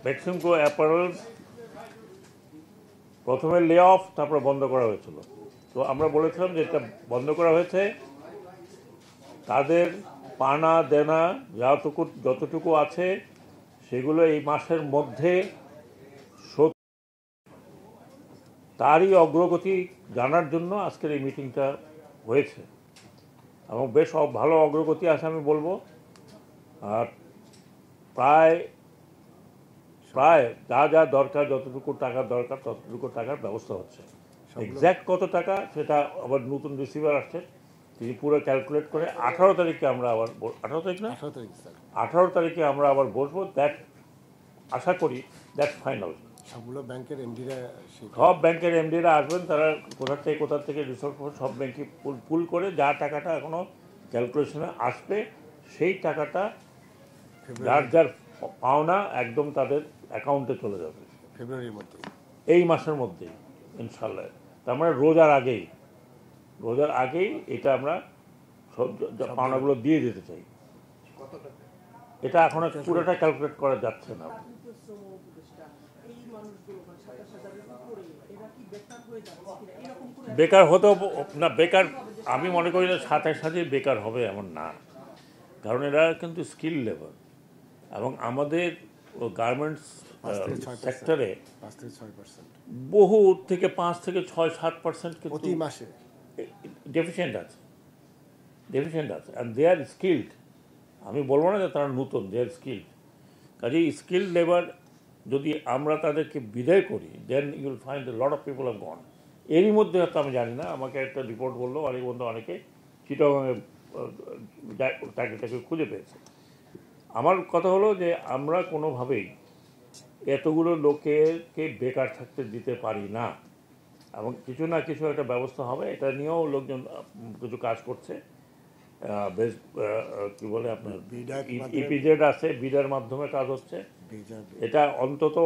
Beximco apparels প্রথমে লে of তারপরে বন্ধ করা হয়েছিল। তো আমরা বলেছিলাম যে এটা বন্ধ করা হয়েছে, তাদের পানা দেনা যতটুকু আছে সেগুলো এই মাসের মধ্যে তারই অগ্রগতি জানার জন্য আজকের এই মিটিংটা হয়েছে এবং বেশ ভালো অগ্রগতি আছে আমি বলবো। আর প্রায় যা যা দরকার, যতটুকু টাকা দরকার ততটুকু টাকার ব্যবস্থা হচ্ছে। এক্স্যাক্ট কত টাকা সেটা আবার নতুন রিসিভার আসছে, তিনি পুরো ক্যালকুলেট করে 18 তারিখে আমরা আবার 18 তারিখ না 18 তারিখে আমরা আবার বসবো। দ্যাট আশা করি দ্যাট ফাইনাল। সবগুলো ব্যাংকের এমডিরা, সব ব্যাংকের এমডিরা আসবেন, তারা কোথা থেকে রিসোর্স সব ব্যাংকে পুল করে যা টাকাটা এখনও ক্যালকুলেশনে আসবে সেই টাকাটা যার পাওনা একদম তাদের অ্যাকাউন্টে চলে যাবে ফেব্রুয়ারির মধ্যে, এই মাসের মধ্যেই ইনশাল্লাহ। তার মানে রোজার আগেই এটা আমরা সব পাওনাগুলো দিয়ে দিতে চাই। এটা এখন পুরোটা ক্যালকুলেট করা যাচ্ছে না। বেকার হতেও না, বেকার আমি মনে করি না সাথে বেকার হবে এমন না, কারণ এরা কিন্তু স্কিল লেবার এবং আমাদের গার্মেন্টস সেক্টরে বহু থেকে 5 থেকে 6-7% প্রতি মাসে ডেফিসিয়েন্ট আছে অ্যান্ড দে আর স্কিল্ড। আমি বলবো না যে তারা নতুন, দে আর স্কিল্ড। কাজেই স্কিল্ড লেবার যদি আমরা তাদেরকে বিদায় করি, then you will find lot of people have gone. এরই মধ্যে হয়তো আমি জানি না, আমাকে একটা রিপোর্ট বললো অনেকে চিটাগাংয়ে চাকরিটাকে খুঁজে পেয়েছে। আমার কথা হলো যে আমরা কোনোভাবেই এতগুলো লোকেরকে বেকার থাকতে দিতে পারি না এবং কিছু না কিছু একটা ব্যবস্থা হবে। এটা নিয়েও লোকজন কিছু কাজ করছে। বেশ কী বলে আপনার ইপিজেড আছে, বিডার মাধ্যমে কাজ হচ্ছে। এটা অন্তত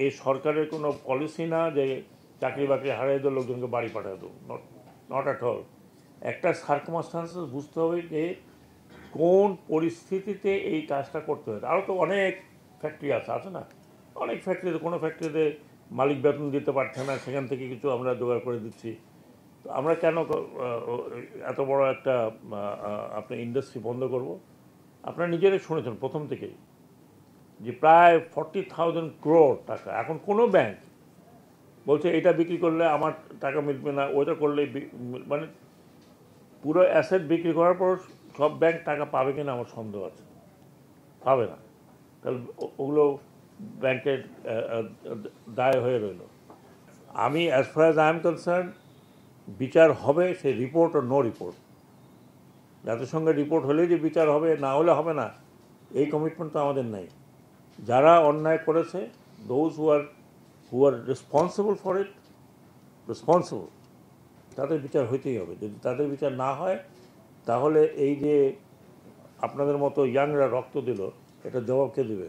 এই সরকারের কোনো পলিসি না যে চাকরি বাকরি হারিয়ে দেওয়া লোকজনকে বাড়ি পাঠিয়ে দেবো, নট অ্যাট অল। একটা সার্কামস্টান্সেস বুঝতে হবে যে কোন পরিস্থিতিতে এই কাজটা করতে হবে। আরও তো অনেক ফ্যাক্টরি আছে না, অনেক ফ্যাক্টরিতে, কোনো ফ্যাক্টরিতে মালিক বেতন দিতে পারছে না, সেখান থেকে কিছু আমরা জোগাড় করে দিচ্ছি। তো আমরা কেন এত বড় একটা আপনার ইন্ডাস্ট্রি বন্ধ করব? আপনারা নিজেরাই শুনেছেন প্রথম থেকেই যে প্রায় 40,000 crore টাকা। এখন কোনো ব্যাংক বলছে এটা বিক্রি করলে আমার টাকা মিলবে না, ওইটা করলে মানে পুরো অ্যাসেট বিক্রি করার পর সব ব্যাংক টাকা পাবে কিনা আমার সন্দেহ আছে, পাবে না। তাহলে ওগুলো ব্যাংকের দায় হয়ে রইল। আমি as far as I am concern, বিচার হবে, সেই রিপোর্ট ও নো রিপোর্ট। জাতিসংঘের রিপোর্ট হলেই যে বিচার হবে, না হলে হবে না, এই কমিটমেন্ট তো আমাদের নাই। যারা অন্যায় করেছে, those who R responsible for it, তাদের বিচার হইতেই হবে। যদি তাদের বিচার না হয় তাহলে এই যে আপনাদের মতো ইয়াংরা রক্ত দিল, এটা জবাব কে দেবে?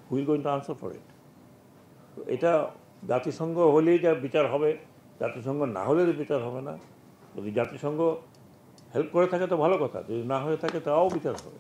Wheel going to answer for it? এটা জাতিসংঘ হলেই যা বিচার হবে, জাতিসংঘ না হলে বিচার হবে না। যদি জাতিসংঘ হেল্প করে থাকে তো ভালো কথা, যদি না হয়ে থাকে তাও বিচার হবে।